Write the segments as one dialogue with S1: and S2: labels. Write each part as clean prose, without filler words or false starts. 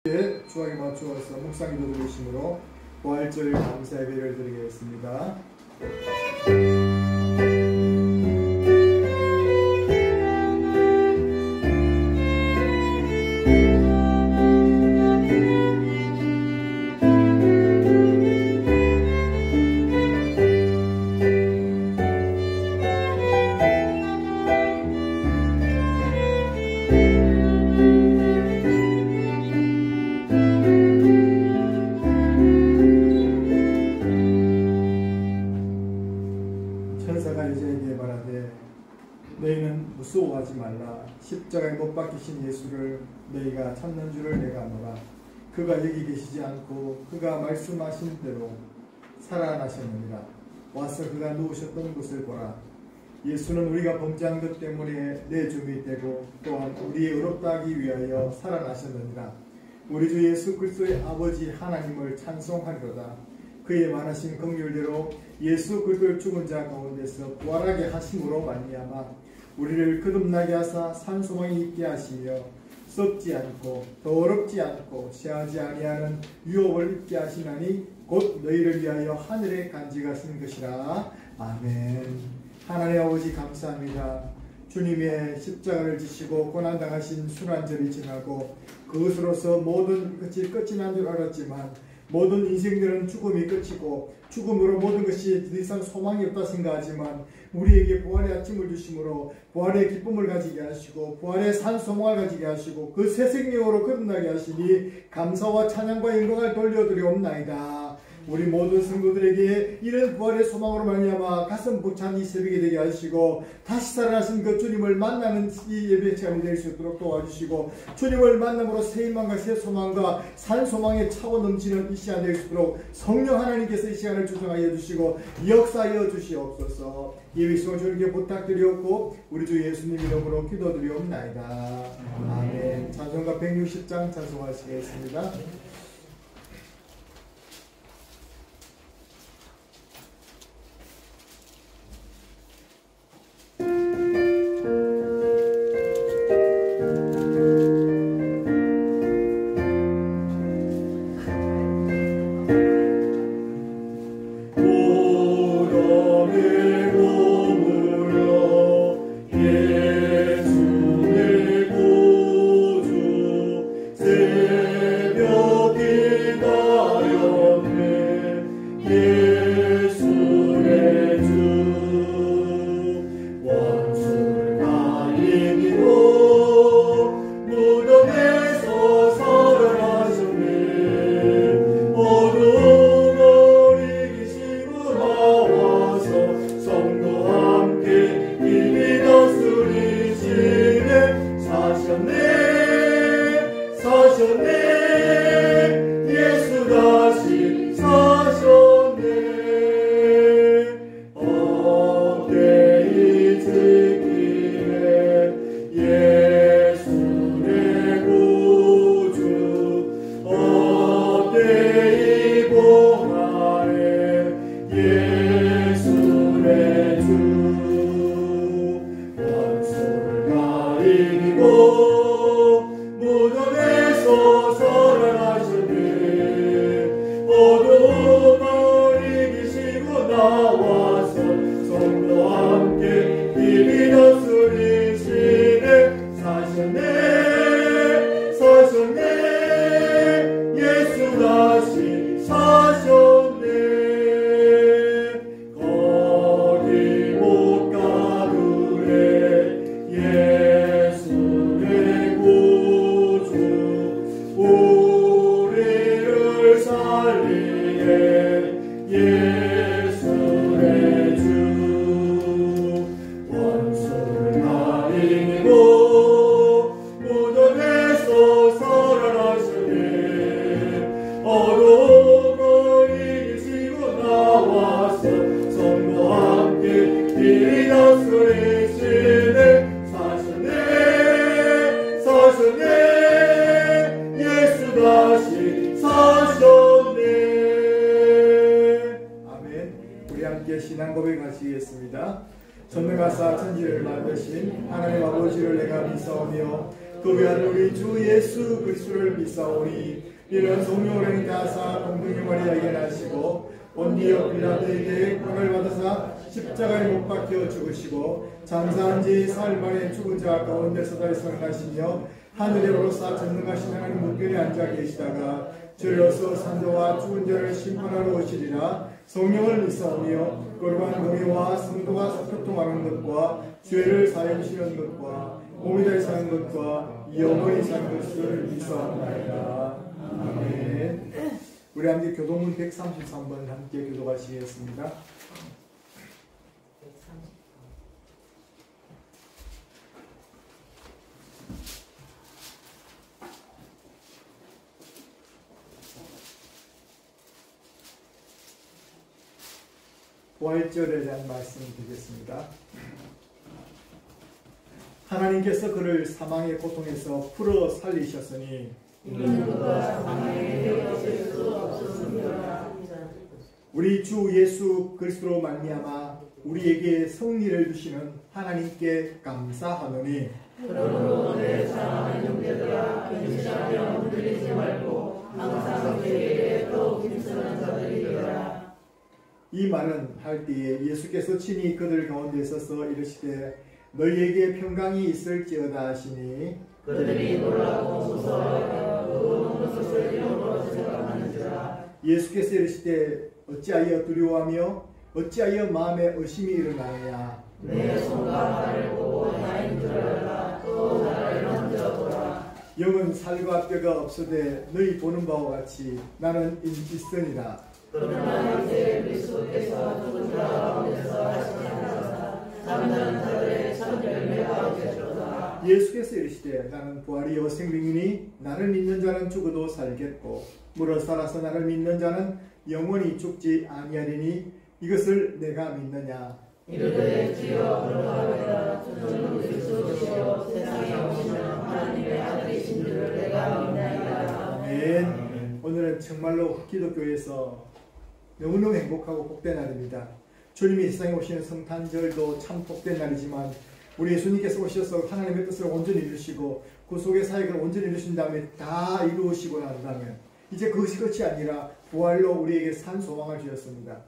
S1: 추억에 맞추어서 묵상 기도 드리심으로 부활절 감사 예배를 드리겠습니다. 천사가 여자에게 말하되 너희는 무서워하지 말라. 십자가에 못 박히신 예수를 너희가 찾는 줄을 내가 아노라. 그가 여기 계시지 않고 그가 말씀하신 대로 살아나셨느니라. 와서 그가 누우셨던 곳을 보라. 예수는 우리가 범죄한 것 때문에 내 죽음이 되고 또한 우리의 의롭다 하기 위하여 살아나셨느니라. 우리 주 예수 그리스도의 아버지 하나님을 찬송하리로다. 그의 많으신 긍휼대로 예수 그리스도를 죽은 자 가운데서 부활하게 하심으로 말미암아 우리를 거듭나게 하사 산 소망이 있게 하시며 썩지 않고 더럽지 않고 쇠하지 아니하는 유업을 입게 하시나니 곧 너희를 위하여 하늘에 간직하신 것이라. 아멘. 하나님 아버지 감사합니다. 주님의 십자가를 지시고 고난당하신 순환절이 지나고 그것으로서 모든 것이 끝이 난 줄 알았지만 모든 인생들은 죽음이 끝이고 죽음으로 모든 것이 더 이상 소망이 없다 생각하지만 우리에게 부활의 아침을 주심으로 부활의 기쁨을 가지게 하시고 부활의 산 소망을 가지게 하시고 그 새 생명으로 거듭나게 하시니 감사와 찬양과 영광을 돌려드리옵나이다. 우리 모든 성도들에게 이런 부활의 소망으로 말미암아 가슴 벅찬 이 새벽이 되게 하시고 다시 살아나신 그 주님을 만나는 이 예배 시간이 될 수 있도록 도와주시고 주님을 만남으로 새 희망과 새 소망과 산 소망에 차고 넘치는 이 시간 될 수 있도록 성령 하나님께서 이 시간을 주장하여 주시고 역사하여 주시옵소서. 예배 시간 주님께 부탁드리옵고 우리 주 예수님 이름으로 기도드리옵나이다. 아멘. 찬송가 160장 찬송하시겠습니다. 신앙 고백하시겠습니다. 전능하사 천지를 만드신 하나님 아버지를 내가 믿사오며 그 위한 우리 주 예수 그리스도를 믿사오니 이는 성령을 다사 공동의 마리아에게 나시고 본디오 빌라도에게 고난을 받으사 십자가에 못 박혀 죽으시고 장사한 지 사흘 만에 죽은 자 가운데서 다시 살아나시며 하늘에 오르사 전능하신 하나님 우편에 앉아 계시다가 주려서 산자와 죽은 자를 심판하러 오시리라. 성령을 믿사오며 거룩한 공의와 성도가 교통하는 것과 죄를 사하시는 것과 몸이 다시 사는 것과 영원히 사는 것을 믿사옵나이다. 아멘. 우리 함께 교도문 133번 함께 교도하시겠습니다. 부활절에 대한 말씀을 드리겠습니다. 하나님께서 그를 사망의 고통에서 풀어 살리셨으니 우리 주 예수 그리스도로 말미암아 우리에게 승리를 주시는 하나님께 감사하노니
S2: 그러므로 내 사랑하는 형제들아 근심하며 흔들리지 말고 항상 너희에게 더욱 힘쓰는 자들이 되어라.
S1: 이 말은 할 때에 예수께서 친히 그들 가운데 서서 이르시되 너희에게 평강이 있을지어다 하시니
S2: 그들이 놀라고 무서워하여 그 것을 이름으로 생각하는지라.
S1: 예수께서 이르시되 어찌하여 두려워하며 어찌하여 마음에 의심이 일어나느냐.
S2: 내 손과 발을 보고 나인 줄 알라. 또 나를 만져보라.
S1: 영은 살과 뼈가 없으되 너희 보는 바와 같이 나는 있으니라.
S2: 그러나 이제 그리스도께서 죽은 자 가운데서 다시 살아나사 잠자는 자들의 첫 열매가 되셨도다.
S1: 예수께서 이르시되 나는 부활이요 생명이니 나를 믿는 자는 죽어도 살겠고 물어 살아서 나를 믿는 자는 영원히 죽지 아니하리니 이것을 내가 믿느냐.
S2: 이르되 주여 그러하오리다. 주는 그리스도시요 세상에 오시는 하나님의 아들이신 줄을 내가 믿나이다.
S1: 아멘. 오늘은 정말로 기독교에서 너무너무 행복하고 복된 날입니다. 주님이 세상에 오시는 성탄절도 참 복된 날이지만 우리 예수님께서 오셔서 하나님의 뜻을 온전히 이루시고 구속의 사역을 온전히 이루신 다음에 다 이루시고 난 다음에 이제 그것이 끝이 아니라 부활로 우리에게 산 소망을 주셨습니다.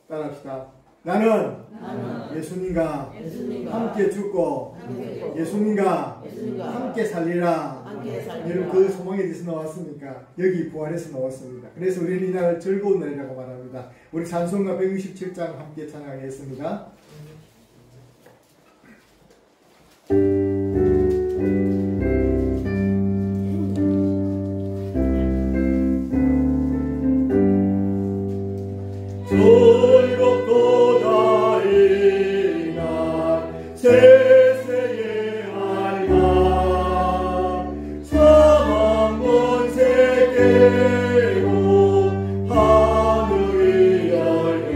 S1: 따라합시다. 나는 예수님과 함께 죽고 예수님과 함께 살리라. 여러분 그 소망에 대해서 나왔습니까? 여기 부활에서 나왔습니다. 그래서 우리는 이날을 즐거운 날이라고 말합니다. 우리 찬송가 167장 함께 찬양하겠습니다. 즐겁고 다행한 세세의 알마 사망 권세 깨고 하늘이 열려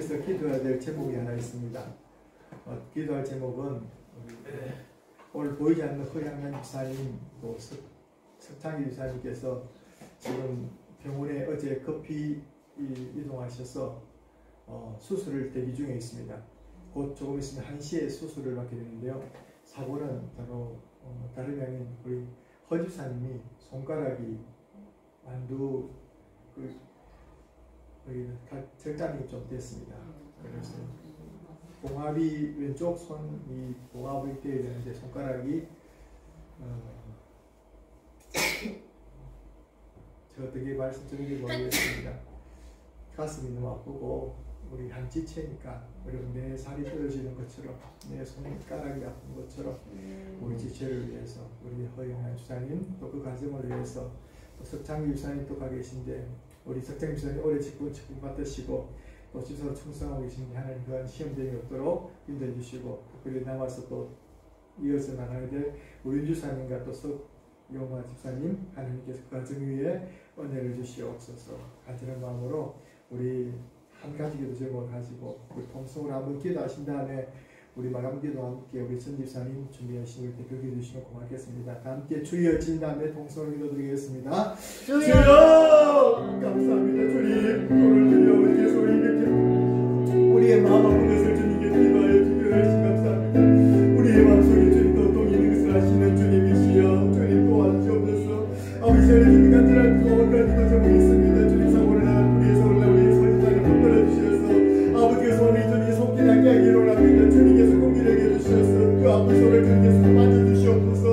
S1: 주님께서 기도해야 될 제목이 하나 있습니다. 기도할 제목은 오늘 보이지 않는 허양란 집사님, 또 석창기 집사님께서 지금 병원에 어제 급히 이동하셔서 수술을 대기 중에 있습니다. 곧 조금 있으면 1시에 수술을 받게 되는데요. 사고는 바로 다름이 아닌 우리 허 집사님이 손가락이 완두 절단이 좀 됐습니다. 그래서 봉합이 왼쪽 손이 봉합이 되어야 되는데 손가락이 제가 어떻게 말씀드리는지 모르겠습니다. 가슴이 너무 아프고 우리 한지체니까 여러분 내 살이 떨어지는 것처럼 내 손가락이 아픈 것처럼 우리 지체를 위해서 우리 허영한 주사님 또 그 가정을 위해서 또 석창기 주사님 또 가 계신데 우리 석창기 주사님 오래 직분 받으시고 또 지서 충성하고 계신데 하나님 그런 시험됨이 없도록 인도해 주시고 특별히 남아서 또 이어서 나가야 될 우리 주사님과 또 석영화 집사님 하나님께서 그 가정 위에 은혜를 주시옵소서. 간절한 마음으로 우리 한 가지 기도 제목을 가지고 우리 통성으로 한번 기도하신 다음에 우리 마감 기도와 함께 우리 전 집사님 준비하신 우리 대표 기도 주시면 고맙겠습니다. 다 함께 주여 진 다음에 통성으로 기도드리겠습니다. 주여 감사합니다. 주님 오늘 주여 우리께서 우리의 마음 아픈 것을 주님께 기도하여 주시기 감사합니다. 우리의 마음속에 주님 또 동이는 것을 아시는 주님이시여 주님 도와주옵소서. 아버지 전에 주님 간절한 한 가지 기도 제목이 있습니다. 주님 사고를 하는 우리에서 올라 우리 선지자를 붙들어 주셔서 아버지께서 오늘 주님 속기 낫게 하기를 원합니다. 주님께서 공기를 해주셔서 그 아픈 손을 주님께서 만져주시옵소서.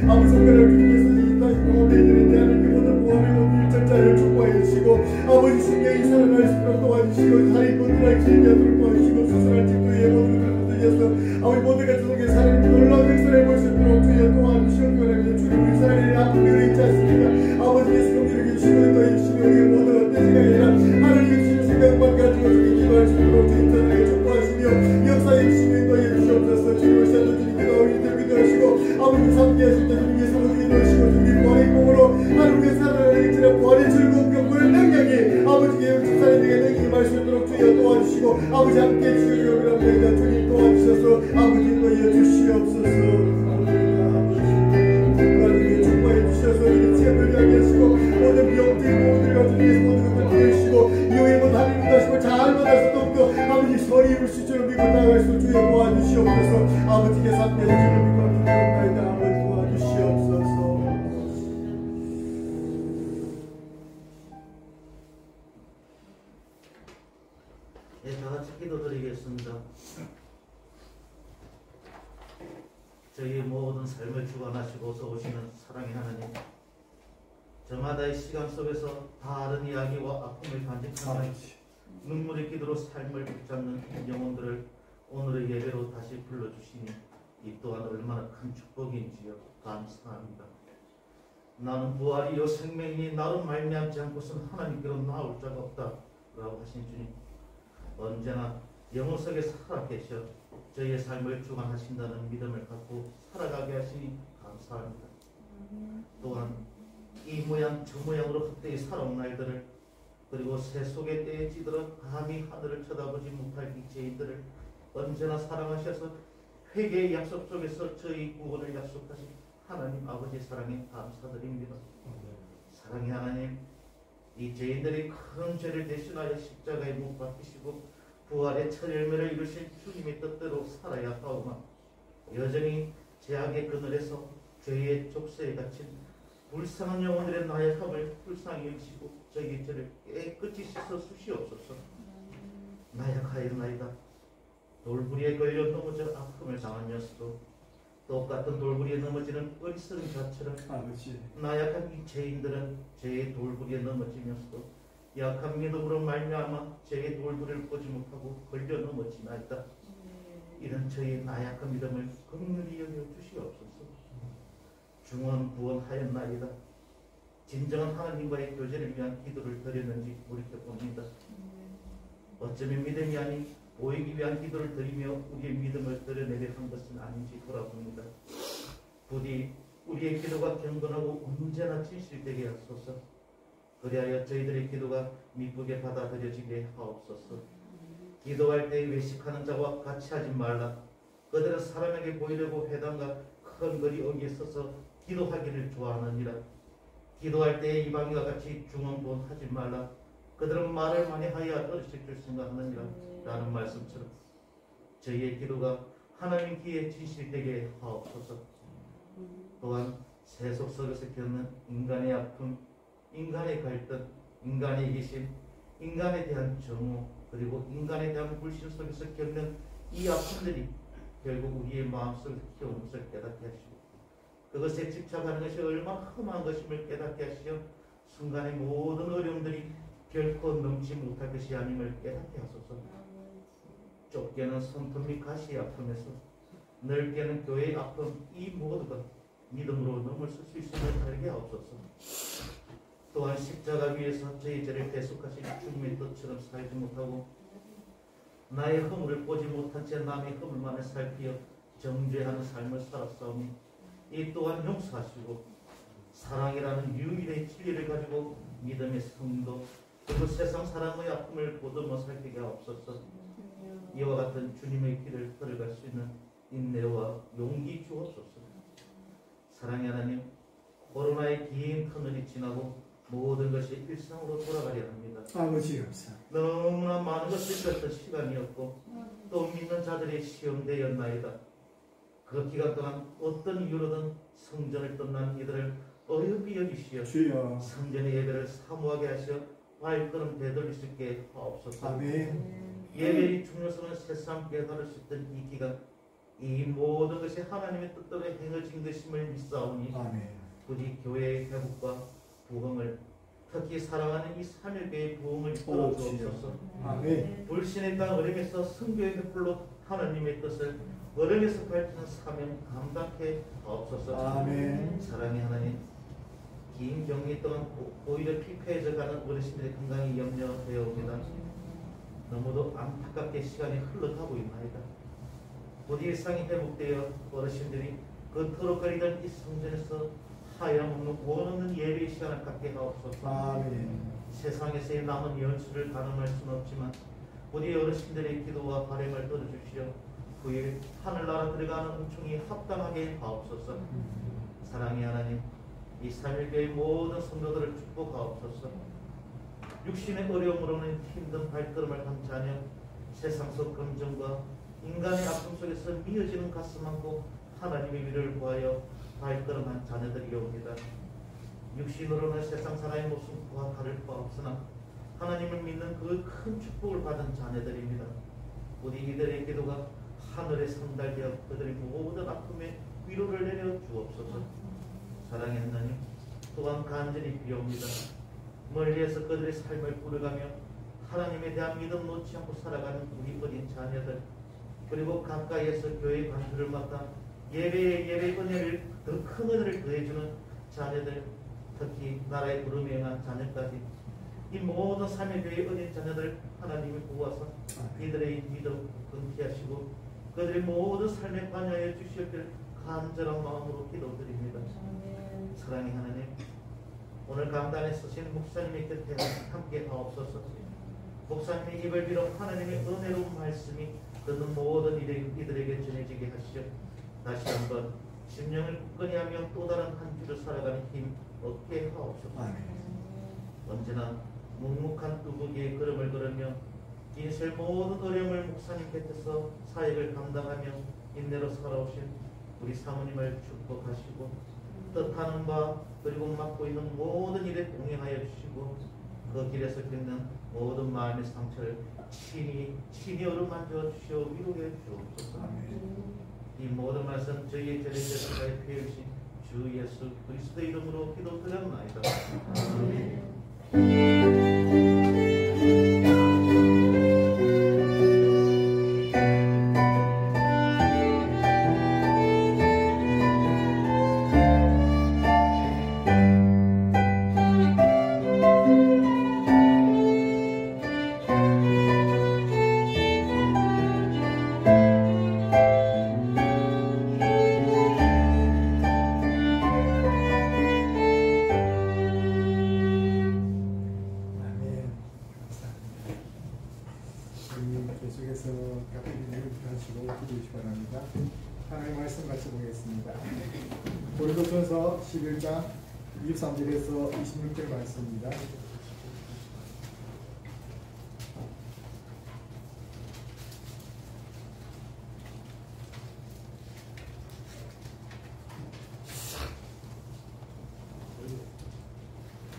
S1: 아픈 손가락을 주님께서 다시 보호해 드리는데 하나님께 모든 보호를 모든 일절자를 축복해 주시고 아버지 신경이 살아날 수 있도록 도와주시고 살이 건드려 길게 하도록 도와주시고 수술할 직도에 모든 것을 붙들려서 아버지 모든 것을 속에 하나님 놀라운 역사를 볼 수 있도록 주여 도와주시옵기 바랍니다. 주님 우리 사랑의 아픈 병이 있지 않습니까? 아버지께서 공기를 해주시고 또 해주시고 우리의 모든 어떤 생각이 아니라 하나님이 주시는 생각만 가지고 주님 기도할 수 있도록 주님 전하게 축복하시며 역사에 주시면 또 해주시옵소서. 주님을 살려 주님 기도하고 기도하시고 아버지 삼게 하실 때 주님께서 모든 기도하시고 주님 부활의 꿈으로 하나님께 살아나는 이처럼 부활의 즐거운 경고의 능력이 아버지께 집사님에게 능력이 임할 수 있도록 주여 도와주시고 아버지 함께 해주시기를 원합니다. 주님 도와주셔서 아버지 또 이어주시옵소서. 주님 체험을 하게 하시고 모든 병들 모든 가정에서 모든 것을 피해주시고 이후에 모든 하나님 다시고 잘 받아서 더욱더 아버지 선이 입을 수 있도록 믿고 나아갈 수 주여 도와주시옵소서. 아버지께서 함께 해주시는 믿고 기도합니다. 아버지 도와주시옵소서.
S3: 네, 다같이 기도드리겠습니다. 저희 모든 삶을 주관하시고서 오시는 사랑의 하나님, 저마다의 시간 속에서 다른 이야기와 아픔을 간직하며 눈물의 기도로 삶을 붙잡는 영혼들을 오늘의 예배로 다시 불러주시니 이 또한 얼마나 큰 축복인지요. 감사합니다. 나는 부활이요 생명이니 나로 말미암지 않고서는 하나님께로 나올 자가 없다 라고 하신 주님, 언제나 영혼 속에 살아계셔 저희의 삶을 주관하신다는 믿음을 갖고 살아가게 하시니 감사합니다. 또한 이 모양 저 모양으로 헛되이 살아온 날들을 그리고 새 속의 때에 찌들어 감히 하늘을 쳐다보지 못할 이 죄인들을 언제나 사랑하셔서 회개의 약속 속에서 저희 구원을 약속하신 하나님 아버지 사랑에 감사드립니다. 사랑의 하나님, 이 죄인들이 큰 죄를 대신하여 십자가에 못 박히시고 부활의 첫 열매를 이루신 주님의 뜻대로 살아야 하오나 여전히 죄악의 그늘에서 죄의 족쇄에 갇힌 불쌍한 영혼들의 나약함을 불쌍히 여기시고 저희의 죄를 깨끗이 씻어 주시옵소서. 나약하였나이다. 돌부리에 걸려 넘어져 아픔을 당한 녀석도 똑같은 돌부리에 넘어지는 어리석은 자처럼 나약한 이 죄인들은 죄의 돌부리에 넘어지면서도 약한 믿음으로 말미암아 죄의 돌부리를 보지 못하고 걸려 넘어지나이다. 이런 저희 나약한 믿음을 긍휼히 여겨 주시옵소서. 중원 구원하였나이다. 진정한 하나님과의 교제를 위한 기도를 드렸는지 돌이켜봅니다. 어쩌면 믿음이 아닌 보이기 위한 기도를 드리며 우리의 믿음을 드러내려 한 것은 아닌지 돌아봅니다. 부디 우리의 기도가 경건하고 언제나 진실되게 하소서. 그리하여 저희들의 기도가 미쁘게 받아들여지게 하옵소서. 기도할 때 외식하는 자와 같이 하지 말라. 그들은 사람에게 보이려고 회당과 큰 거리 어귀에 서서 기도하기를 좋아하느니라. 기도할 때 이방인과 같이 중언부언하지 말라. 그들은 말을 많이 하여 어리석을 줄 생각하느니라. 라는 말씀처럼 저희의 기도가 하나님 귀에 진실되게 하옵소서. 또한 세속 속에서 겪는 인간의 아픔, 인간의 갈등, 인간의 이기심, 인간에 대한 정오, 그리고 인간에 대한 불신 속에서 겪는 이 아픔들이 결국 우리의 마음속에서 키우는 것을 깨닫게 하시고 그것에 집착하는 것이 얼마나 험한 것임을 깨닫게 하시어 순간의 모든 어려움들이 결코 넘지 못할 것이 아님을 깨닫게 하소서. 좁게는 손톱 및 가시의 아픔에서 넓게는 교회의 아픔, 이 모두가 믿음으로 넘어설 수 있음을 알게 하옵소서. 또한 십자가 위에서 저희 죄를 대속하신 주님의 뜻처럼 살지 못하고 나의 허물을 보지 못한 채 남의 허물만을 살피어 정죄하는 삶을 살았사오니 이 또한 용서하시고 사랑이라는 유일의 진리를 가지고 믿음의 성도 그리고 세상 사람의 아픔을 보듬어 살피게 하옵소서. 이와 같은 주님의 길을 걸어갈 수 있는 인내와 용기 주옵소서. 사랑의 하나님, 코로나의 긴 터널이 지나고 모든 것이 일상으로 돌아가려 합니다.
S1: 아버지 감사합니다.
S3: 너무나 많은 것을 겪었던 시간이었고 또 믿는 자들이 시험되었나이다. 그 기간 동안 어떤 이유로든 성전을 떠난 이들을 어여삐 여기시어
S1: 주여.
S3: 성전의 예배를 사모하게 하시어 발걸음 되돌릴 수 있게 하옵소서.
S1: 아멘.
S3: 예배의 중요성을 새삼 깨달을 수 있던 이 기간, 이 모든 것이 하나님의 뜻대로 행해진 것임을 믿사오니
S1: 아멘.
S3: 부디 교회의 회복과 부흥을, 특히 사랑하는 이 삼일교회의 부흥을 이끌어 주옵소서.
S1: 아멘.
S3: 불신의 땅 어림에서 성교의 횃불로 하나님의 뜻을 어림에서 밝히는 사명 감당케 하옵소서.
S1: 아멘.
S3: 사랑의 하나님, 긴 격리 동안 오히려 피폐해져 가는 어르신들의 건강이 염려되어 옵니다. 너무도 안타깝게 시간이 흘러가고 있나이다. 부디 일상이 회복되어 어르신들이 그토록거리던 이 성전에서 하염없는 원없는 예배의 시간을 갖게 하옵소서.
S1: 아멘.
S3: 세상에서의 남은 연수를 가늠할 수는 없지만 부디 어르신들의 기도와 바람을 들어주시어 그의 하늘나라 들어가는 은총이 합당하게 하옵소서. 사랑의 하나님, 이 삼일교의 모든 성도들을 축복하옵소서. 육신의 어려움으로는 힘든 발걸음을 한 자녀, 세상 속 검정과 인간의 아픔 속에서 미어지는 가슴 안고 하나님의 위를 구하여 발걸음한 자녀들이 옵니다. 육신으로는 세상 사람의 모습과 다를 바 없으나 하나님을 믿는 그 큰 축복을 받은 자녀들입니다. 우리 이들의 기도가 하늘에 상달되어 그들의 모든 아픔에 위로를 내려 주옵소서. 사랑의 하나님, 또한 간절히 비옵니다. 멀리에서 그들의 삶을 꾸려가며 하나님에 대한 믿음 놓지 않고 살아가는 우리 어린 자녀들, 그리고 가까이에서 교회의 관주를 맡아 예배의 은혜를 더 큰 은혜를 더해주는 자녀들, 특히 나라의 부름에 응한 자녀까지 이 모든 삶의 교회의 어린 자녀들 하나님이 보아서 이들의 믿음 끊게 하시고 그들의 모든 삶에 관여해 주시옵기를 간절한 마음으로 기도드립니다. 사랑의 하나님, 오늘 강단에 서신 목사님의 곁에 함께 하옵소서. 목사님의 입을 빌어 하나님의 은혜로운 말씀이 듣는 모든 이들에게 전해지게 하시어 다시 한번 심령을 굳건히 하며 또 다른 한 주를 살아가는 힘 얻게 하옵소서. 언제나 묵묵한 뚜벅이의 걸음을 걸으며 인생 모든 어려움을 목사님 곁에서 사역을 감당하며 인내로 살아오신 우리 사모님을 축복하시고 뜻하는 바 그리고 맡고 있는 모든 일에 동행하여 주시고 그 길에서 겪는 모든 마음의 상처를 친히 어루만져 주시어 위로해 주옵소서. 이 모든 말씀 저희의 죄를 피우신 주 예수 그리스도의 이름으로 기도드렸나이다. 아멘.
S1: 가족들이 하시고 기도해 주시기 바랍니다. 하나님의 말씀 같이 보겠습니다. 고린도전서 11장 23절에서 26절 말씀입니다.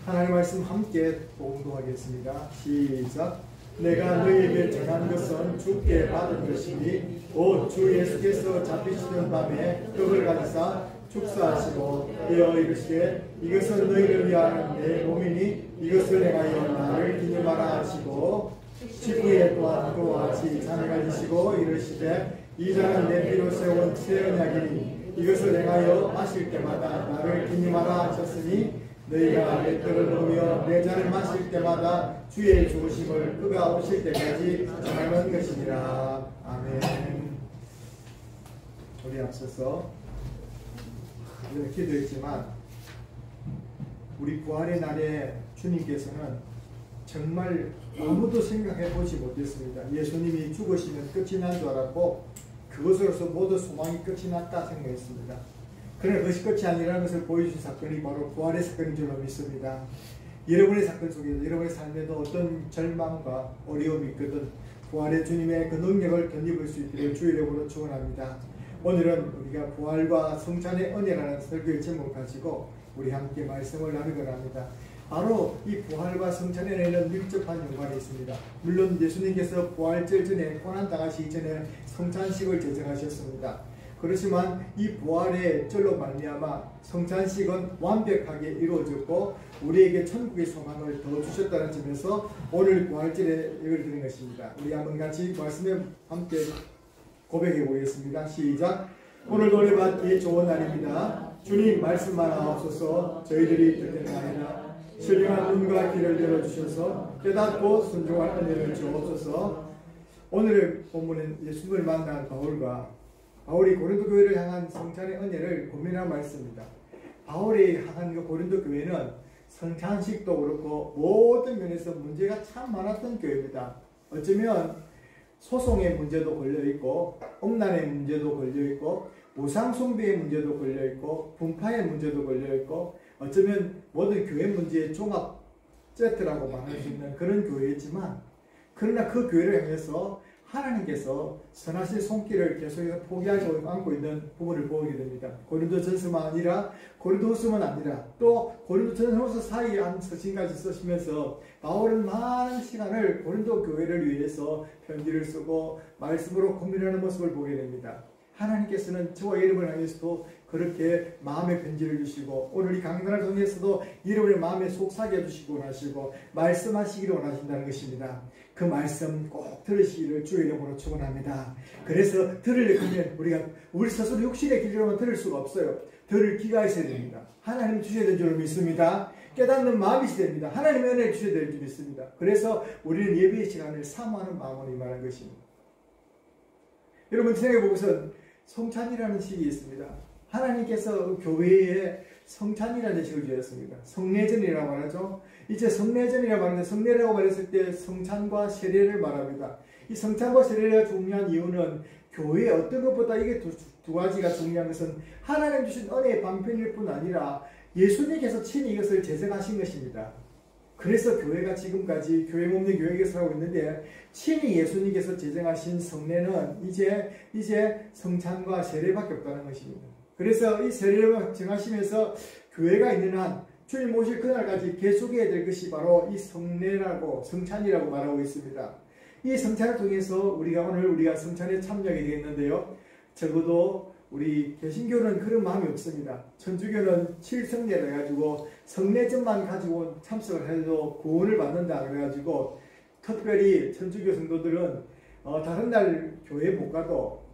S1: 하나님의 말씀 함께 봉독하겠습니다. 시작. 내가 너희에게 전한 것은 주께 받은 것이니 곧 주 예수께서 잡히시던 밤에 떡을 가지사 축사하시고 되어 이르시되 이것은 너희를 위하는 내 몸이니 이것을 행하여 나를 기념하라 하시고 직후에 또한 그와 같이 잔을 가지시고 이르시되 이 잔은 내 피로 세운 새 언약이니 이것을 행하여 마실 때마다 나를 기념하라 하셨으니 너희가 내 떡을 먹으며 내 잔을 마실 때마다 주의 죽으심을 그가 오실 때까지 전하는 것이니라. 아멘. 우리 앞서서 기도했지만 우리 부활의 날에 주님께서는 정말 아무도 생각해 보지 못했습니다. 예수님이 죽으시면 끝이 난 줄 알았고 그것으로서 모두 소망이 끝이 났다 생각했습니다. 그러나 그것이 끝이 아니라는 것을 보여주신 사건이 바로 부활의 사건인 줄로 믿습니다. 여러분의 사건 속에서 여러분의 삶에도 어떤 절망과 어려움이 있거든 부활의 주님의 그 능력을 견디볼 수 있기를 주의 이름으로 축원합니다. 오늘은 우리가 부활과 성찬의 은혜라는 설교의 제목을 가지고 우리 함께 말씀을 나누고자 합니다. 바로 이 부활과 성찬의 은혜는 밀접한 연관이 있습니다. 물론 예수님께서 부활절 전에 고난당하시기 전에 성찬식을 제정하셨습니다. 그렇지만 이 부활의 절로 말미암아 성찬식은 완벽하게 이루어졌고 우리에게 천국의 소망을 더 주셨다는 점에서 오늘 부활절에 이걸 드린 것입니다. 우리 한번 같이 말씀에 함께 고백해 보겠습니다. 시작. 오늘 노래받기 좋은 날입니다. 주님 말씀만 하옵소서. 저희들이 듣겠나이다. 신령한 눈과 귀를 열어주셔서 깨닫고 순종할 은혜를 주옵소서. 오늘의 본문은 예수님을 만난 바울이 고린도 교회를 향한 성찬의 은혜를 고민한 말씀입니다. 바울이 향한 그 고린도 교회는 성찬식도 그렇고 모든 면에서 문제가 참 많았던 교회입니다. 어쩌면 소송의 문제도 걸려있고 음란의 문제도 걸려있고 우상숭배의 문제도 걸려있고 분파의 문제도 걸려있고 어쩌면 모든 교회 문제의 종합 세트라고 말할 수 있는 그런 교회였지만 그러나 그 교회를 향해서 하나님께서 선하신 손길을 계속해서 포기하지 않고 있는 부분을 보게 됩니다. 고린도전서만 아니라 고린도후서만 아니라 또 고린도전서 사이에 한 서신까지 쓰시면서 바울은 많은 시간을 고린도 교회를 위해서 편지를 쓰고 말씀으로 고민하는 모습을 보게 됩니다. 하나님께서는 저와 여러분을 향해서도 그렇게 마음의 편지를 주시고 오늘 이 강단을 통해서도 여러분의 마음에 속삭여 주시고 원하시고 말씀하시기를 원하신다는 것입니다. 그 말씀 꼭 들으시기를 주의 이름으로 축원합니다. 그래서 들으려면 우리 스스로 육신의 길로만 들을 수가 없어요. 들을 귀가 있어야 됩니다. 하나님 주셔야 될 줄 믿습니다. 깨닫는 마음이 있어야 됩니다. 하나님의 은혜를 주셔야 될 줄 믿습니다. 그래서 우리는 예배의 시간을 사모하는 마음으로 임하는 것입니다. 여러분 생각해보고선 성찬이라는 식이 있습니다. 하나님께서 교회에 성찬이라는 식을 주셨습니다. 성례전이라고 말하죠. 이제 성례전이라고 말하는데 성례라고 말했을 때 성찬과 세례를 말합니다. 이 성찬과 세례가 중요한 이유는 교회의 어떤 것보다 이게 두 가지가 중요한 것은 하나님 주신 은혜의 방편일 뿐 아니라 예수님께서 친히 이것을 제정하신 것입니다. 그래서 교회가 지금까지 교회 몸의 교회에서 하고 있는데 친히 예수님께서 제정하신 성례는 이제 성찬과 세례밖에 없다는 것입니다. 그래서 이 세례를 정하시면서 교회가 있는 한 주님 오실 그날까지 계속해야 될 것이 바로 이 성례라고 성찬이라고 말하고 있습니다. 이 성찬을 통해서 우리가 성찬에 참여하게 되겠는데요. 적어도 우리 개신교는 그런 마음이 없습니다. 천주교는 7성례를 해가지고 성례전만 가지고 참석을 해도 구원을 받는다 그래가지고 특별히 천주교 성도들은 다른 날 교회 못 가도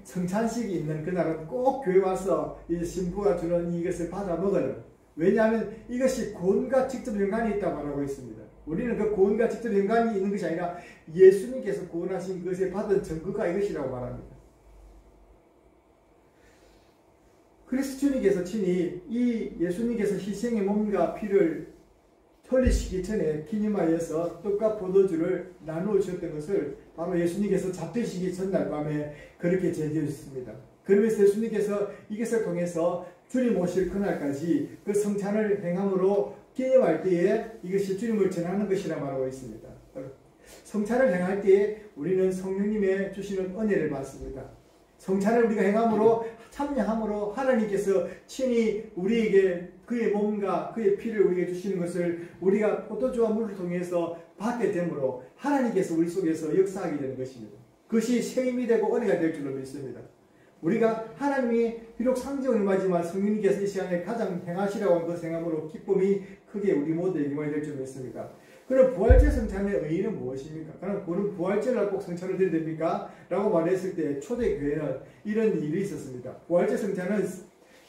S1: 성찬식이 있는 그날은 꼭 교회 와서 이 신부가 주는 이것을 받아 먹어요. 왜냐하면 이것이 구원과 직접 연관이 있다고 말하고 있습니다. 우리는 그 구원과 직접 연관이 있는 것이 아니라 예수님께서 구원하신 것에 받은 증거가 이것이라고 말합니다. 그래서 주님께서 친히 이 예수님께서 희생의 몸과 피를 홀리시기 전에 기념하여서 떡과 포도주를 나누어 주셨던 것을 바로 예수님께서 잡히시기 전날 밤에 그렇게 제지하셨습니다. 그러면서 예수님께서 이것을 통해서 주님 오실 그날까지 그 성찬을 행함으로 기념할 때에 이것이 주님을 전하는 것이라 말하고 있습니다. 성찬을 행할 때에 우리는 성령님의 주시는 은혜를 받습니다. 성찬을 우리가 행함으로 참여함으로 하나님께서 친히 우리에게 그의 몸과 그의 피를 우리에게 주시는 것을 우리가 포도주와 물을 통해서 받게 되므로 하나님께서 우리 속에서 역사하게 되는 것입니다. 그것이 새 힘이 되고 은혜가 될 줄로 믿습니다. 우리가 하나님이 비록 상징을 임하지만 성령님께서 이 시간에 가장 행하시라고 하는 그 행함으로 기쁨이 크게 우리 모두에게 임하게 될 줄 믿습니다. 그럼 부활절 성찬의 의의는 무엇입니까? 그럼 그는 부활절날 꼭 성찬을 드려야 됩니까? 라고 말했을 때 초대교회는 이런 일이 있었습니다. 부활절 성찬은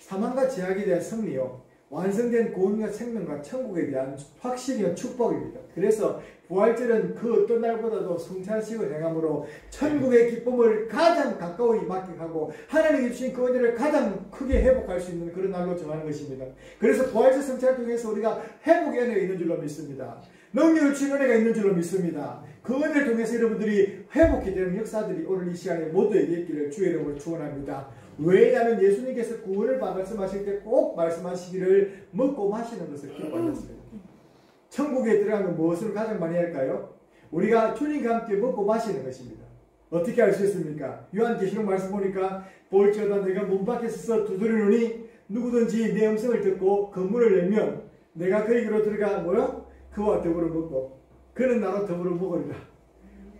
S1: 사망과 제약에 대한 승리요, 완성된 구원과 생명과 천국에 대한 확실한 축복입니다. 그래서 부활절은 그 어떤 날보다도 성찬식을 행함으로 천국의 기쁨을 가장 가까이 만끽하고 하나님이 주신 그 은혜를 가장 크게 회복할 수 있는 그런 날로 정하는 것입니다. 그래서 부활절 성찬을 통해서 우리가 회복의 은혜가 있는 줄로 믿습니다. 능력을 주신 은혜가 있는 줄로 믿습니다. 그 은혜를 통해서 여러분들이 회복이 되는 역사들이 오늘 이 시간에 모두에게 있기를 주의 이름으로 축원합니다. 왜냐하면 예수님께서 구원을 말씀하실 때 꼭 말씀하시기를 먹고 마시는 것을 기뻐하셨습니다. 천국에 들어가면 무엇을 가장 많이 할까요? 우리가 주님과 함께 먹고 마시는 것입니다. 어떻게 알 수 있습니까? 요한계시록 말씀 보니까 볼지어다 내가 문 밖에 서서 두드리노니 누구든지 내 음성을 듣고 그 문을 열면 내가 그에게로 들어가 뭐요? 그와 더불어 먹고 그는 나로 더불어 먹으리라.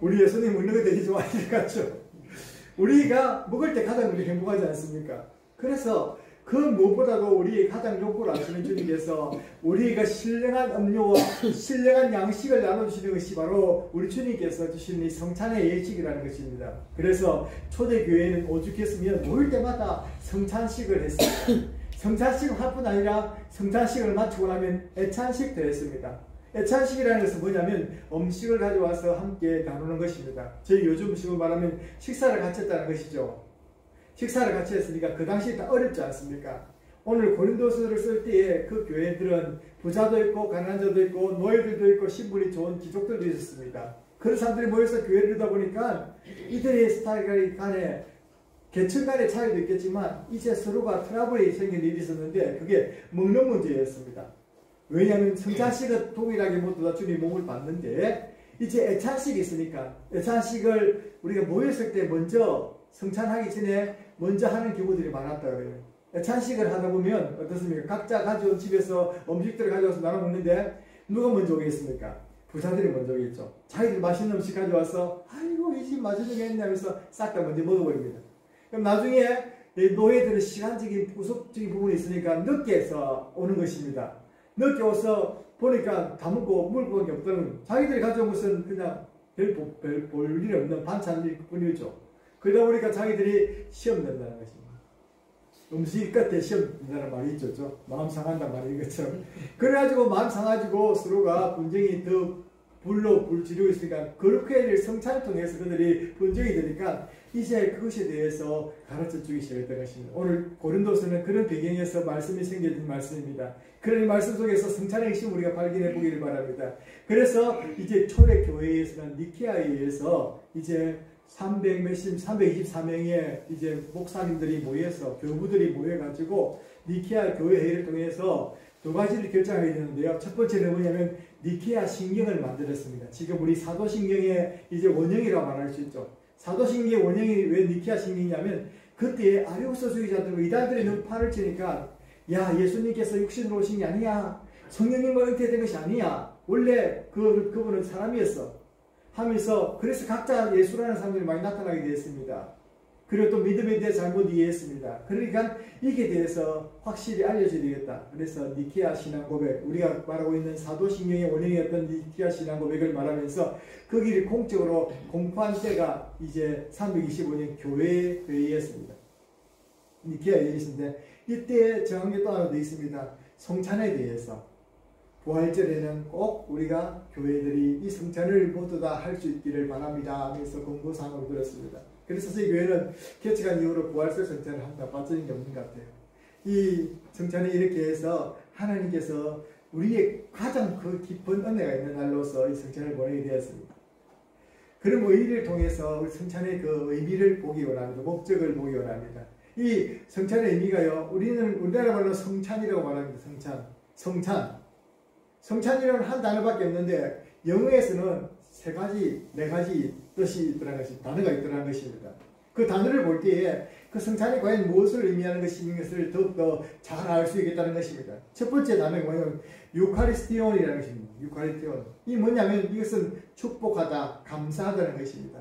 S1: 우리 예수님 먹는 거 되게 좋아하실 것 같죠? 우리가 먹을 때 가장 우리 행복하지 않습니까? 그래서 그 무엇보다도 우리의 가장 욕구를 아시는 주님께서 우리가 신령한 음료와 신령한 양식을 나눠주시는 것이 바로 우리 주님께서 주시는 이 성찬의 예식이라는 것입니다. 그래서 초대교회는 오죽했으면 모일 때마다 성찬식을 했습니다. 성찬식을 할 뿐 아니라 성찬식을 마치고 나면 애찬식도 했습니다. 애찬식이라는 것은 뭐냐면 음식을 가져와서 함께 나누는 것입니다. 저희 요즘 음식을 말하면 식사를 같이 했다는 것이죠. 식사를 같이 했으니까 그 당시 다 어렵지 않습니까? 오늘 고린도서를 쓸 때에 그 교회들은 부자도 있고 가난자도 있고 노예들도 있고 신분이 좋은 귀족들도 있었습니다. 그런 사람들이 모여서 교회를 이루다 보니까 이들의 스타일 간에 계층 간의 차이도 있겠지만 이제 서로가 트러블이 생긴 일이 있었는데 그게 먹는 문제였습니다. 왜냐하면 성찬식은 동일하게 모두 다 주님 몸을 받는데 이제 애찬식이 있으니까 애찬식을 우리가 모였을 때 먼저 성찬하기 전에 먼저 하는 경우들이 많았다 그래요. 애찬식을 하다 보면 어떻습니까? 각자 가져온 집에서 음식들을 가져와서 나눠 먹는데 누가 먼저 오겠습니까? 부자들이 먼저 오겠죠. 자기들 맛있는 음식 가져와서 아이고 이 집 맛있는 게 있냐면서 싹 다 먼저 먹어버립니다. 그럼 나중에 노예들은 시간적인 구속적인 부분이 있으니까 늦게 해서 오는 것입니다. 늦게 와서 보니까 다 먹고 물고기 없다는 자기들이 가져온 것은 그냥 별 볼 일 없는 반찬일 뿐이죠. 그러다 보니까 자기들이 시험 낸다는 것입니다. 음식 끝에 시험 낸다는 말이 있죠. 마음 상한다는 말이 이것처럼. 그래가지고 마음 상가지고 서로가 분쟁이 더 불로 불지르고 있으니까 그렇게 성찬을 통해서 그들이 분쟁이 되니까 이제 그것에 대해서 가르쳐 주기 시작했던 것입니다. 오늘 고린도서는 그런 배경에서 말씀이 생겨진 말씀입니다. 그런 말씀 속에서 성찬의 핵심 우리가 발견해 보기를 바랍니다. 그래서 이제 초대 교회에서는 니케아에 의해서 이제 324명의 이제 목사님들이 모여서 교부들이 모여가지고 니케아 교회 회의를 통해서 두 가지를 결정하게 되는데요. 첫 번째는 뭐냐면 니케아 신경을 만들었습니다. 지금 우리 사도신경의 이제 원형이라고 말할 수 있죠. 사도신경의 원형이 왜 니케아 신경이냐면 그때 아리우스주의자들과 이단들이 너무 팔을 치니까 야 예수님께서 육신으로 오신 게 아니야. 성령님과 잉태된 것이 아니야. 원래 그분은 사람이었어. 하면서 그래서 각자 예수라는 사람들이 많이 나타나게 되었습니다. 그리고 또 믿음에 대해 잘못 이해했습니다. 그러니까 이게 대해서 확실히 알려줘야 되겠다. 그래서 니케아 신앙 고백, 우리가 말하고 있는 사도신경의 원형이었던 니케아 신앙 고백을 말하면서 거기를 공적으로 공포한 때가 이제 325년 교회 회의였습니다. 니케아 회의였는데 이때 정한 게 또 하나 더 있습니다. 성찬에 대해서. 부활절에는 꼭 우리가 교회들이 이 성찬을 모두 다 할 수 있기를 바랍니다 하면서 공고사항을 들었습니다. 그래서 저희 교회는 개척한 이후로 부활절 성찬을 한다 빠져있는 게 없는 것 같아요. 이 성찬이 이렇게 해서 하나님께서 우리의 가장 그 깊은 은혜가 있는 날로서 이 성찬을 보내게 되었습니다. 그럼 이 일을 통해서 우리 성찬의 그 의미를 보기 원합니다. 목적을 보기 원합니다. 이 성찬의 의미가요, 우리는 우리나라 말로 성찬이라고 말합니다. 성찬이라는 한 단어밖에 없는데 영어에서는 세 가지, 네 가지 뜻이 있더라는 것이, 단어가 있더라는 것입니다. 그 단어를 볼 때에 그 성찬이 과연 무엇을 의미하는 것인 것을 더욱더 잘 알 수 있겠다는 것입니다. 첫 번째 단어가 뭐냐면 유카리스티온이라는 것입니다. 유카리스티온. 이 뭐냐면 이것은 축복하다, 감사하다는 것입니다.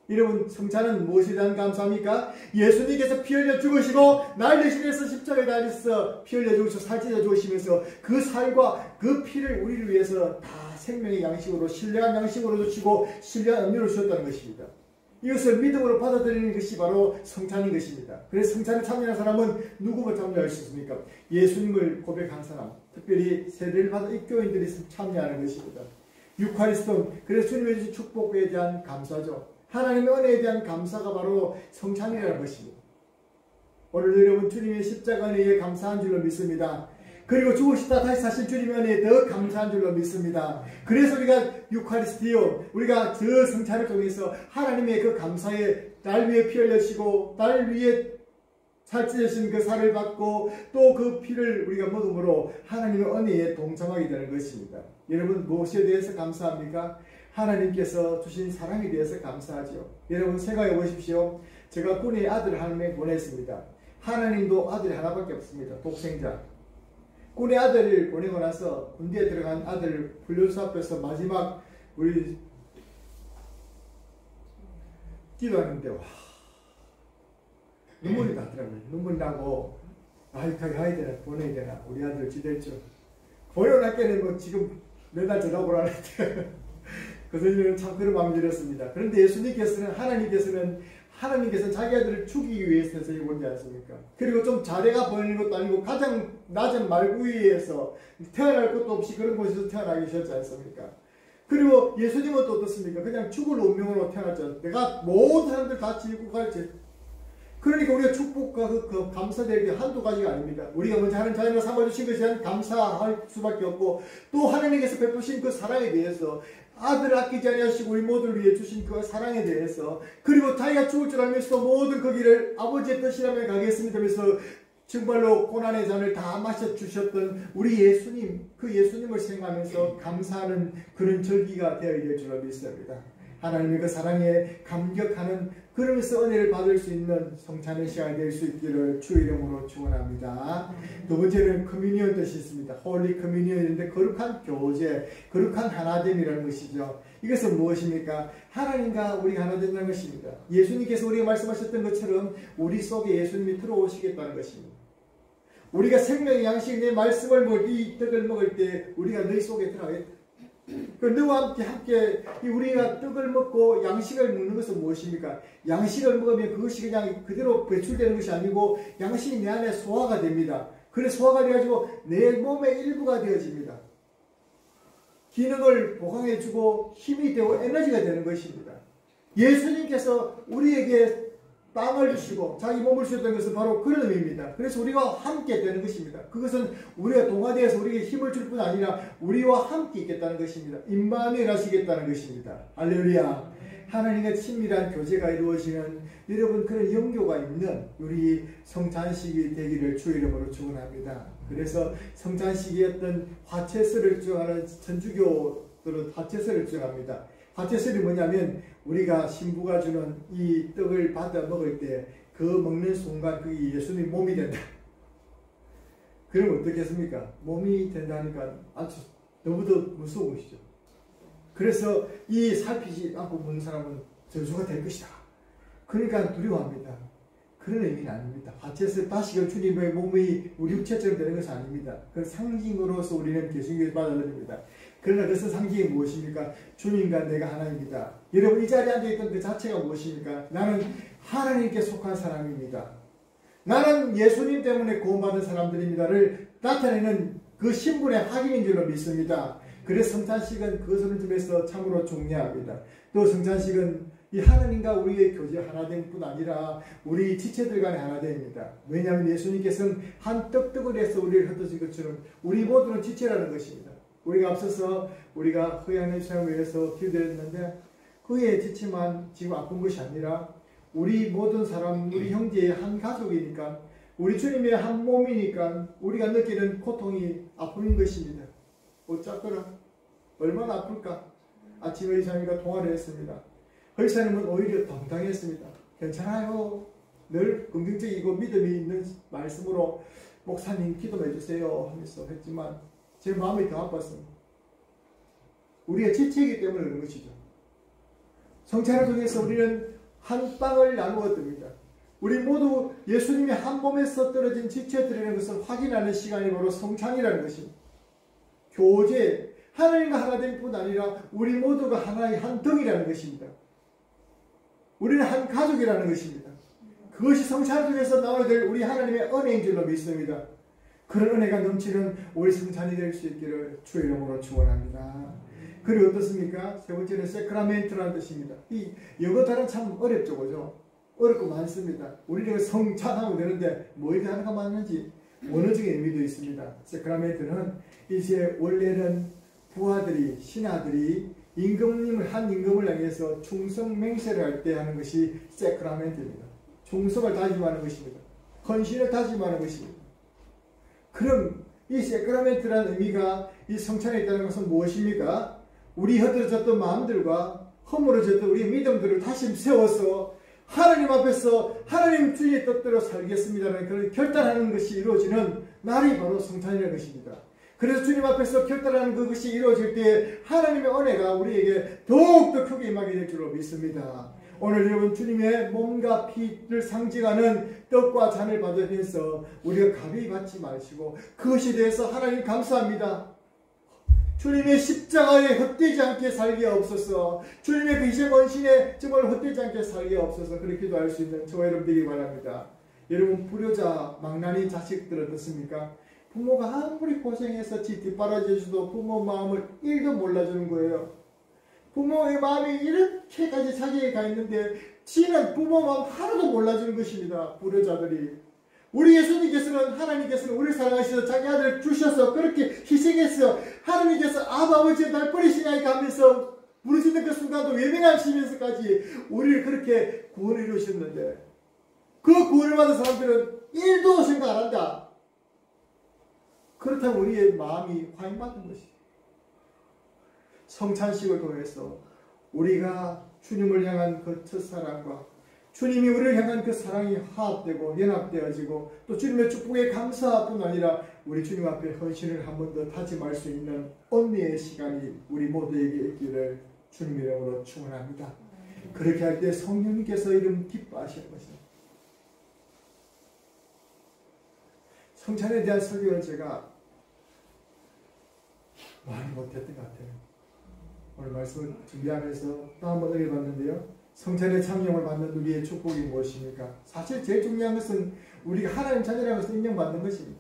S1: 여러분, 성찬은 무엇에 대한 감사합니까? 예수님께서 피 흘려 죽으시고 날 대신해서 십자가에 달려서 피 흘려 죽으시고 살찌려 죽으시면서 그 살과 그 피를 우리를 위해서 다 생명의 양식으로, 신령한 양식으로 주시고 신령한 음료를 주셨다는 것입니다. 이것을 믿음으로 받아들이는 것이 바로 성찬인 것입니다. 그래서 성찬에 참여한 사람은 누구만 참여할 수 있습니까? 예수님을 고백한 사람, 특별히 세례를 받은 입교인들이 참여하는 것입니다. 유카리스톤, 그래서 주님의 주신 축복에 대한 감사죠. 하나님의 은혜에 대한 감사가 바로 성찬이라는 것입니다. 오늘 여러분 주님의 십자가 은혜에 감사한 줄로 믿습니다. 그리고 죽으시다 다시 사신 주님의 은혜에 더 감사한 줄로 믿습니다. 그래서 우리가 유카리스티오, 우리가 저 성찬을 통해서 하나님의 그 감사에 날 위해 피 흘려주시고 날 위해 살찌으신 그 살을 받고 또 그 피를 우리가 먹음으로 하나님의 은혜에 동참하게 되는 것입니다. 여러분 무엇에 대해서 감사합니까? 하나님께서 주신 사랑에 대해서 감사하죠. 여러분 생각해 보십시오. 제가 군에 아들을 한 명 보냈습니다. 하나님도 아들이 하나밖에 없습니다. 독생자. 군에 아들을 보내고 나서 군대에 들어간 아들 훈련소 앞에서 마지막 우리 기도하는데 와 눈물이 나더라고요. 눈물 나고 가야 되나 보내야 되나 우리 아들 지냈죠. 보내놨겠네 뭐 지금 매달 전화오라는데 그 선생님은 참 그런 마음이 들었습니다. 그런데 예수님께서는 하나님께서는 자기 아들을 죽이기 위해서 세상에 오지 않습니까? 그리고 좀 자대가 보이는 것도 아니고 가장 낮은 말구이에서 태어날 것도 없이 그런 곳에서 태어나게 하셨지 않습니까? 그리고 예수님은 또 어떻습니까? 그냥 죽을 운명으로 태어났죠. 내가 모든 사람들 같이 입고 갈지. 그러니까 우리가 축복과 그 감사될 게 한두 가지가 아닙니다. 우리가 먼저 하나님 자녀를 삼아주신 것에 대한 감사할 수밖에 없고 또 하나님께서 베푸신 그 사랑에 대해서 아들을 아끼지 아니하시고 우리 모두를 위해 주신 그 사랑에 대해서 그리고 자기가 죽을 줄 알면서도 모든 그 길을 아버지의 뜻이라면 가겠습니다 하면서 정말로 고난의 잔을 다 마셔주셨던 우리 예수님, 그 예수님을 생각하면서 감사하는 그런 절기가 되어야 될 줄로 믿습니다. 하나님의 그 사랑에 감격하는 그러면서 은혜를 받을 수 있는 성찬의 시간이 될 수 있기를 주 이름으로 축원합니다. 두 번째는 커뮤니언 뜻이 있습니다. 홀리 커뮤니언인데 거룩한 교제, 거룩한 하나됨이라는 것이죠. 이것은 무엇입니까? 하나님과 우리가 하나 된다는 것입니다. 예수님께서 우리가 말씀하셨던 것처럼 우리 속에 예수님이 들어오시겠다는 것입니다. 우리가 생명의 양식 내 말씀을 먹을 때, 이 떡을 먹을 때 우리가 너희 속에 들어가겠다. 너와 함께 우리가 떡을 먹고 양식을 먹는 것은 무엇입니까? 양식을 먹으면 그것이 그냥 그대로 배출되는 것이 아니고 양식이 내 안에 소화가 됩니다. 그래서 소화가 되어가지고 내 몸의 일부가 되어집니다. 기능을 보강해주고 힘이 되고 에너지가 되는 것입니다. 예수님께서 우리에게 빵을 주시고 자기 몸을 주셨던 것은 바로 그런 의미입니다. 그래서 우리와 함께 되는 것입니다. 그것은 우리가 동화되어서 우리에게 힘을 줄 뿐 아니라 우리와 함께 있겠다는 것입니다. 임마누엘 하시겠다는 것입니다. 할렐루야. 하나님과 친밀한 교제가 이루어지는 여러분 그런 영교가 있는 우리 성찬식이 되기를 주 이름으로 축원합니다. 그래서 성찬식이 어떤 화채설을 주장하는 천주교들은 화채설을 주장합니다. 화채설이 뭐냐면 우리가 신부가 주는 이 떡을 받아 먹을 때 그 먹는 순간 그게 예수님 몸이 된다. 그럼 어떻겠습니까? 몸이 된다니까 아주 너무도 무서운 것이죠. 그래서 이 살피지 않고 먹는 사람은 저주가 될 것이다. 그러니까 두려워합니다. 그런 의미는 아닙니다. 화채설 다시금 주님의 몸이 우리 육체처럼 되는 것은 아닙니다. 그 상징으로서 우리는 계승교에서 받아들입니다. 그러나 그것은 상징이 무엇입니까? 주님과 내가 하나입니다. 여러분 이 자리에 앉아있던 그 자체가 무엇입니까? 나는 하나님께 속한 사람입니다. 나는 예수님 때문에 구원받은 사람들입니다를 나타내는 그 신분의 확인인 줄로 믿습니다. 그래서 성찬식은 그것을 점에서 참으로 중요합니다. 또 성찬식은 이 하나님과 우리의 교제 하나됨 뿐 아니라 우리 지체들 간의 하나됨입니다. 왜냐하면 예수님께서는 한 떡덩어리에서 우리를 흩어진 것처럼 우리 모두는 지체라는 것입니다. 우리가 앞서서 우리가 허양의 사람을 위해서 기도했는데 그의 지체만 지금 아픈 것이 아니라 우리 모든 사람, 우리 형제의 한 가족이니까 우리 주님의 한 몸이니까 우리가 느끼는 고통이 아픈 것입니다. 어쩌더라? 얼마나 아플까? 아침에 의사님과 통화를 했습니다. 의사님은 오히려 당당했습니다. 괜찮아요. 늘 긍정적이고 믿음이 있는 말씀으로 목사님 기도해 주세요 하면서 했지만 제 마음이 더 아팠습니다. 우리가 지체이기 때문에 그런 것이죠. 성찬을 통해서 우리는 한 빵을 나누어 듭니다. 우리 모두 예수님이 한 몸에서 떨어진 지체들이라는 것을 확인하는 시간이 바로 성찬이라는 것입니다. 교제, 하나님과 하나 될 뿐 아니라 우리 모두가 하나의 한 덩이라는 것입니다. 우리는 한 가족이라는 것입니다. 그것이 성찬을 통해서 나오게 될 우리 하나님의 은혜인 줄로 믿습니다. 그런 은혜가 넘치는 우리 성찬이 될 수 있기를 주의 이름으로 축원합니다. 그리고 어떻습니까? 세 번째는 세크라멘트라는 뜻입니다. 이 영어 단어는 참 어렵죠, 그죠? 어렵고 많습니다. 우리가 성찬하면 되는데 뭐 이렇게 하는가 맞는지 원어적인 의미도 있습니다. 세크라멘트는 이제 원래는 부하들이, 신하들이 임금님을 한 임금을 향해서 충성 맹세를 할 때 하는 것이 세크라멘트입니다. 충성을 다짐하는 것입니다. 헌신을 다짐하는 것입니다. 그럼 이 세크라멘트라는 의미가 이 성찬에 있다는 것은 무엇입니까? 우리 흩어졌던 마음들과 허물어졌던 우리의 믿음들을 다시 세워서 하나님 앞에서 하나님 주의 뜻대로 살겠습니다라는 그런 결단하는 것이 이루어지는 날이 바로 성찬이라는 것입니다. 그래서 주님 앞에서 결단하는 그것이 이루어질 때 하나님의 은혜가 우리에게 더욱더 크게 임하게 될 줄로 믿습니다. 오늘 여러분 주님의 몸과 피를 상징하는 떡과 잔을 받으면서 우리가 가벼이 받지 마시고 그것에 대해서 하나님 감사합니다. 주님의 십자가에 헛되지 않게 살게 없어서 주님의 그 희생 헌신에 정말 헛되지 않게 살게 없어서 그렇게 기도할 수 있는 저와 여러분 되기 바랍니다. 여러분 불효자 망나니 자식들 어떻습니까? 부모가 아무리 고생해서 지 뒷바라지해줘도 부모 마음을 1도 몰라주는 거예요. 부모의 마음이 이렇게까지 자기에게 가 있는데 지는 부모 마음 하나도 몰라주는 것입니다. 불효자들이. 우리 예수님께서는 하나님께서는 우리를 사랑하셔서 자기 아들을 주셔서 그렇게 희생했어요. 하나님께서 아버지 날 버리시냐니까 하면서 부르시는 그 순간도 외면하시면서까지 우리를 그렇게 구원을 이루셨는데 그 구원을 받은 사람들은 1도 생각 안 한다. 그렇다면 우리의 마음이 화인받는 것이죠. 성찬식을 통해서 우리가 주님을 향한 그 첫사랑과 주님이 우리를 향한 그 사랑이 화합되고 연합되어지고 또 주님의 축복에 감사뿐 아니라 우리 주님 앞에 헌신을 한 번 더 다짐할 수 있는 언니의 시간이 우리 모두에게 있기를 주님의 이름으로 축원합니다. 그렇게 할 때 성령님께서 이름 기뻐하시는 것입니다. 성찬에 대한 설교를 제가 많이 못했던 것 같아요. 오늘 말씀을 준비하면서 또 한 번 읽어봤는데요. 성찬의 참여를 받는 우리의 축복이 무엇입니까? 사실 제일 중요한 것은 우리가 하나님 자녀라는 것을 인정받는 것입니다.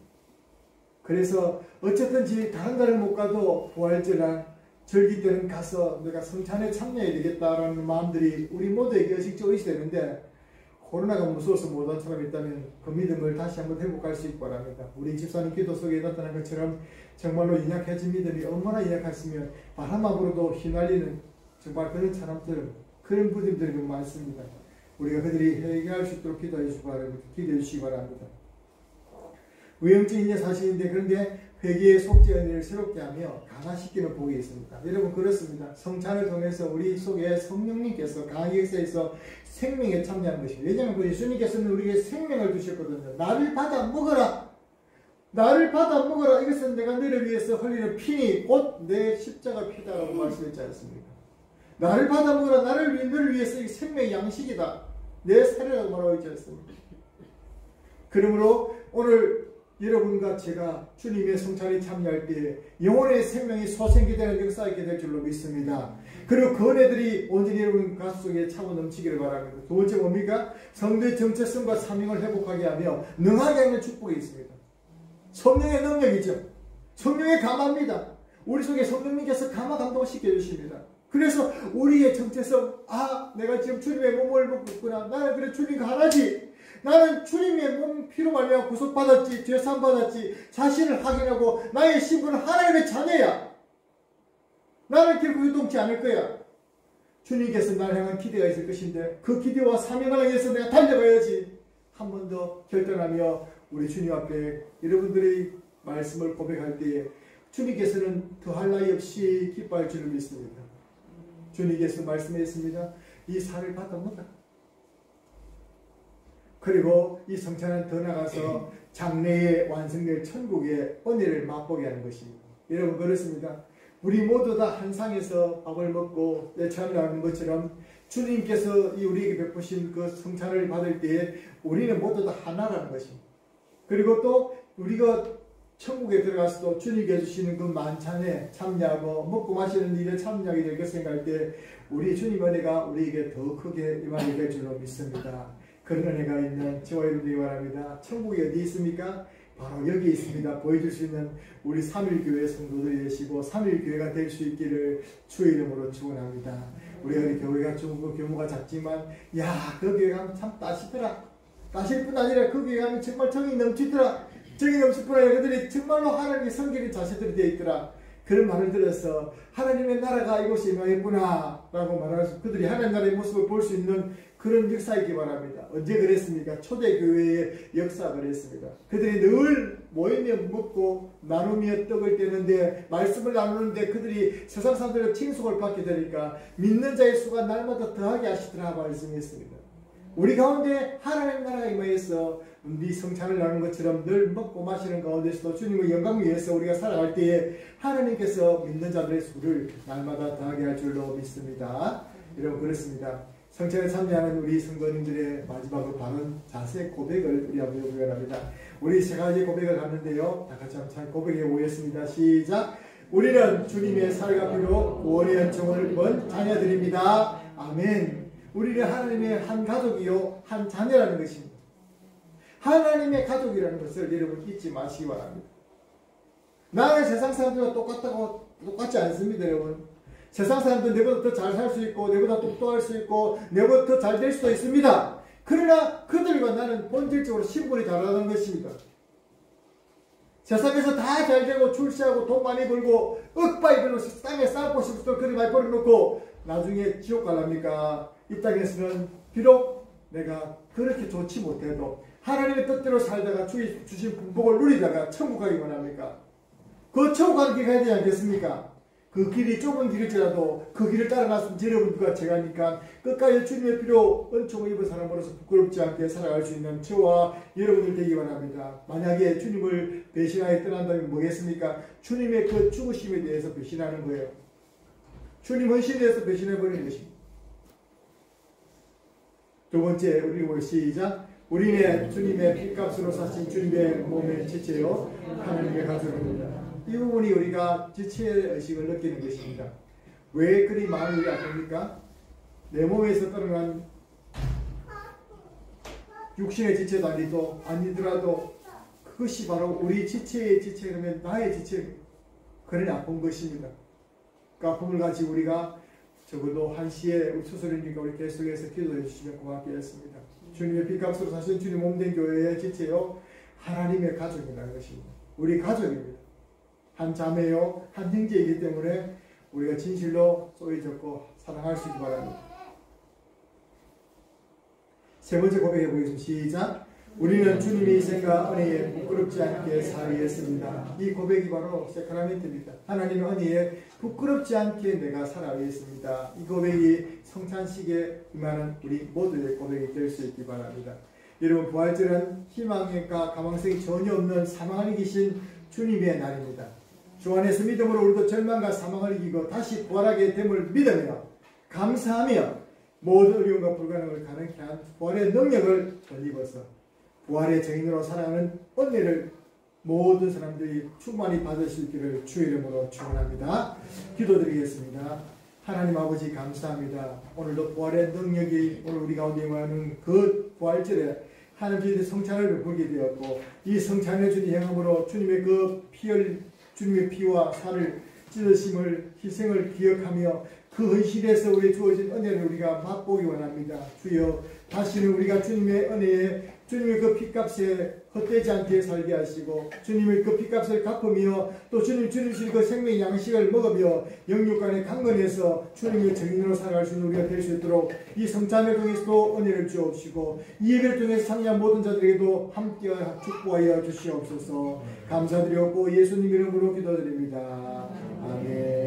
S1: 그래서 어쨌든지 다른 날을 못 가도 부활절날 절기 때는 가서 내가 성찬에 참여해야 되겠다라는 마음들이 우리 모두에게 의식적으로 있어야 되는데 코로나가 무서워서 못한 사람이 있다면 그 믿음을 다시 한번 회복할 수 있기 바랍니다. 우리 집사님 기도 속에 나타난 것처럼 정말로 연약해진 믿음이 얼마나 연약했으면 바람 앞으로도 휘날리는 정말 그런 사람들 그런 분들이 너무 많습니다. 우리가 그들이 해결할 수 있도록 기도해 주시기 바랍니다. 위험증인 사실인데 그런데 회개의 속죄 은혜를 새롭게 하며 강화시키는 복이 있습니다. 여러분 그렇습니다. 성찬을 통해서 우리 속에 성령님께서 강하게 역사해서 생명에 참여하는 것입니다. 왜냐하면 그 예수님께서는 우리에게 생명을 주셨거든요. 나를 받아 먹어라. 나를 받아 먹어라. 이것은 내가 너를 위해서 흘리는 피니 곧 내 십자가 피다라고 말씀했지 않습니까? 나를 받아 먹어라. 너를 위해서 이 생명의 양식이다. 내 살이라고 말하고 있지 않습니까? 그러므로 오늘 여러분과 제가 주님의 성찬에 참여할 때 영혼의 생명이 소생기되는 역사가 있게 될 줄로 믿습니다. 그리고 그 은혜들이 온전히 여러분 가슴속에 차고 넘치기를 바랍니다. 두 번째 뭡니까? 성도의 정체성과 사명을 회복하게 하며 능하게 하는 축복이 있습니다. 성령의 능력이죠. 성령의 감화입니다. 우리 속에 성령님께서 감화 감동시켜 주십니다. 그래서 우리의 정체성, 내가 지금 주님의 몸을 먹고 있구나. 나는 그래 주님과 하나지. 나는 주님의 몸 피로 말미암아 구속받았지, 죄사함 받았지. 자신을 확인하고 나의 신분은 하나님의 자녀야. 나는 결국 유동치 않을 거야. 주님께서 나를 향한 기대가 있을 것인데 그 기대와 사명을 위해서 내가 달려가야지. 한 번 더 결단하며 우리 주님 앞에 여러분들의 말씀을 고백할 때에 주님께서는 더할 나위 없이 기뻐할 줄을 믿습니다. 주님께서 말씀하셨습니다. 이 살을 받아 먹어라. 그리고 이 성찬은 더 나가서 장래에 완성될 천국의 은혜를 맛보게 하는 것입니다. 여러분 그렇습니다. 우리 모두 다 한 상에서 밥을 먹고 예찬을 나누는 것처럼 주님께서 이 우리에게 베푸신 그 성찬을 받을 때에 우리는 모두 다 하나라는 것입니다. 그리고 또 우리가 천국에 들어가서도 주님께 주시는 그 만찬에 참여하고 먹고 마시는 일에 참여하게 될 것을 생각할 때 우리 주님 은혜가 우리에게 더 크게 임하게 될 줄로 믿습니다. 그런 은혜가 있는 저와 여러분들이 바랍니다. 천국이 어디 있습니까? 바로 여기 있습니다. 보여줄 수 있는 우리 3.1교회 성도들이 되시고 3.1교회가 될 수 있기를 주의 이름으로 축원합니다. 우리가 이 교회가 좀 규모가 작지만 그 교회 가면 참 따시더라. 따실 뿐 아니라 그 교회 가면 정말 정이 넘치더라. 정이 넘칠 뿐 아니라 그들이 정말로 하나님의 섬기는 자세들이 되어 있더라. 그런 말을 들어서 하나님의 나라가 이곳에 임하였구나 라고 말하면서 그들이 하나님 나라의 모습을 볼 수 있는 그런 역사이기 바랍니다. 언제 그랬습니까? 초대교회의 역사가 그랬습니다. 그들이 늘 모이며 먹고 나누며 떡을 떼는데 말씀을 나누는데 그들이 세상 사람들의 칭송을 받게 되니까 믿는 자의 수가 날마다 더하게 하시더라 말씀했습니다. 우리 가운데 하나님 나라가 임하여서 네 성찬을 나누는 것처럼 늘 먹고 마시는 가운데서도 주님의 영광을 위해서 우리가 살아갈 때에 하나님께서 믿는 자들의 수를 날마다 더하게 할 줄로 믿습니다. 여러분 그렇습니다. 성찬에 참여하는 우리 성도님들의 마지막으로 바른 자세 고백을 우리 한번 해보겠습니다. 우리 세 가지 고백을 하는데요. 다 같이 한번 고백해 보겠습니다. 시작. 우리는 주님의 살과 피로 구원의恩寵을 본 자녀들입니다. 아멘. 우리는 하나님의 한 가족이요 한 자녀라는 것입니다. 하나님의 가족이라는 것을 여러분 잊지 마시기 바랍니다. 나는 세상 사람들과 똑같지 않습니다. 여러분 세상 사람들은 내보다 더 잘 살 수 있고 내보다 똑똑할 수 있고 내보다 더 잘 될 수도 있습니다. 그러나 그들과 나는 본질적으로 신분이 다르다는 것입니다. 세상에서 다 잘되고 출세하고 돈 많이 벌고 억바이 벌고 땅에 쌓고 싶어서 그리 많이 벌어놓고 나중에 지옥 갈랍니까? 이 땅에서는 비록 내가 그렇게 좋지 못해도 하나님의 뜻대로 살다가 주신 분복을 누리다가 천국 가기 원합니까? 그 천국 가는 길 가야 되지 않겠습니까? 그 길이 좁은 길일지라도 그 길을 따라 나선 여러분 누가 제가니까 끝까지 주님의 피로 은총을 입은 사람으로서 부끄럽지 않게 살아갈 수 있는 저와 여러분들 되기 원합니다. 만약에 주님을 배신하여 떠난다면 뭐겠습니까? 주님의 그 죽으심에 대해서 배신하는 거예요. 주님 헌신에 대해서 배신해버리는 것입니다. 두 번째 우리 보고 시작. 우리는 주님의 피값으로 사신 주님의 몸의 지체요 하나님의 가족입니다. 이 부분이 우리가 지체의 의식을 느끼는 것입니다. 왜 그리 마음이 아픕니까? 내 몸에서 떠나간 육신의 지체도 아니더라도 그것이 바로 우리 지체의 지체라면 나의 지체, 그런 아픈 것입니다. 그 아픔을 가지고 우리가 적어도 한시에 우리 수술이니까 우리 계속해서 기도해 주시면 고맙겠습니다. 주님의 피값으로 사신 주님 몸된 교회의 지체요 하나님의 가족이라는 것입니다. 우리 가족입니다. 한 자매요 한 형제이기 때문에 우리가 진실로 쏘여졌고 사랑할 수 있기 바랍니다. 세 번째 고백해 보겠습니다. 시작. 우리는 주님의 희생과 은혜에 부끄럽지 않게 살아야했습니다. 이 고백이 바로 세크라멘트입니다. 하나님의 은혜에 부끄럽지 않게 내가 살아야했습니다. 이 고백이 성찬식에 임하는 우리 모두의 고백이 될 수 있기 바랍니다. 여러분 부활절은 희망과 가망성이 전혀 없는 사망을 이기신 주님의 날입니다. 주 안에서 믿음으로 우리도 절망과 사망을 이기고 다시 부활하게 됨을 믿으며 감사하며 모든 어려움과 불가능을 가능케 한 부활의 능력을 덧입어서 부활의 증인으로 살아가는 은혜를 모든 사람들이 충만히 받을 수 있기를 주의 이름으로 축원합니다. 기도드리겠습니다. 하나님 아버지 감사합니다. 오늘도 부활의 능력이 오늘 우리 가운데 임하는 그 부활절에 하나님의 성찬을 베풀게 되었고 이 성찬에 주님 행함으로 주님의 그 주님의 피와 살을 찢으심을 희생을 기억하며 그 헌신에서 우리 주어진 은혜를 우리가 맛보기 원합니다. 주여, 다시는 우리가 주님의 은혜에, 주님의 그 핏값에 헛되지 않게 살게 하시고, 주님의 그 핏값을 갚으며 또 주님 주신 그 생명의 양식을 먹으며 영육간에 강건해서 주님의 증인으로 살아갈 수 있는 우리가 될 수 있도록 이 성찬을 통해서도 은혜를 주옵시고, 이 예배를 통해서 참여한 모든 자들에게도 함께 축복하여 주시옵소서. 감사드리옵고 예수님 이름으로 기도드립니다. 아멘.